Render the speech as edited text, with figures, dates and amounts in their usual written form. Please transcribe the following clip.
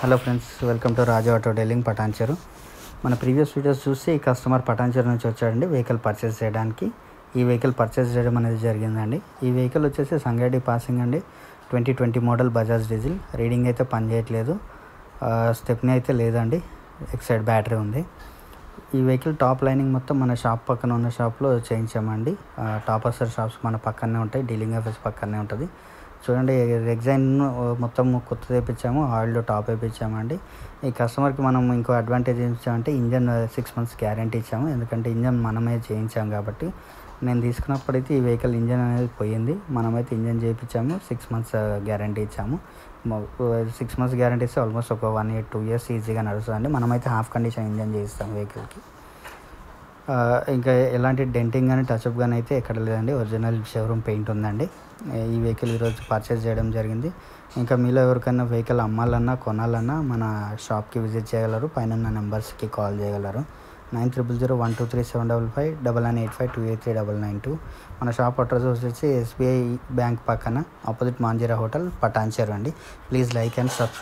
Hello friends, welcome to Raju auto dealing Patancheru. మన previous videos చూసి ఈ కస్టమర్ పటాన్చెరు నుంచి వచ్చాడండి వెహికల్ పర్చేస్ చేయడానికి. ఈ వెహికల్ పర్చేస్ చేయడం అనేది జరిగిందండి. ఈ వెహికల్ వచ్చేసి సంగారెడ్డి పాసింగ్ అండి. 2020 మోడల్ బజాజ్ డీజిల్. రీడింగ్ అయితే పనిచేయట్లేదు, స్టెప్నీ అయితే లేదండి, ఎక్సైడ్ బ్యాటరీ ఉంది. ఈ వెహికల్ టాప్ లైనింగ్ మొత్తం మన షాప్ పక్కన ఉన్న షాప్లో చేయించామండి. టాప్ అసర్ షాప్స్ మన పక్కనే ఉంటాయి, డీలింగ్ ఆఫీస్ పక్కనే ఉంటుంది. చూడండి, ఎగ్జైన్ మొత్తం కొత్త తెప్పించాము, ఆయిల్ టాప్ వేయించామండి. ఈ కస్టమర్కి మనం ఇంకో అడ్వాంటేజ్ ఏం ఇచ్చామంటే ఇంజన్ 6 months గ్యారంటీ ఇచ్చాము. ఎందుకంటే ఇంజన్ మనమే చేయించాము కాబట్టి. నేను తీసుకున్నప్పుడైతే ఈ వెహికల్ ఇంజన్ అనేది పోయింది, మనమైతే ఇంజన్ చేయించాము, 6 months గ్యారంటీ ఇచ్చాము. 6 months గ్యారంటీ ఇస్తే ఆల్మోస్ట్ ఒక 1 year 2 years ఈజీగా నడుస్తుందండి. మనమైతే హాఫ్ కండిషన్ ఇంజన్ చేయిస్తాం వెహికల్కి. ఇంకా ఎలాంటి డెంటింగ్ కానీ టచ్అప్ కానీ అయితే ఎక్కడ లేదండి. ఒరిజినల్ షోరూమ్ పెయింట్ ఉందండి. ఈ వెహికల్ ఈరోజు పర్చేస్ చేయడం జరిగింది. ఇంకా మీలో ఎవరికైనా వెహికల్ అమ్మాలన్నా కొనాలన్నా మన షాప్కి విజిట్ చేయగలరు. పైన నెంబర్స్కి కాల్ చేయగలరు. 9000123755 9985283992. మన షాప్ అడ్రస్ వచ్చేసి SBI బ్యాంక్ పక్కన ఆపోజిట్ మాంజీరా హోటల్ పటాన్చెరు అండి. Please like and subscribe.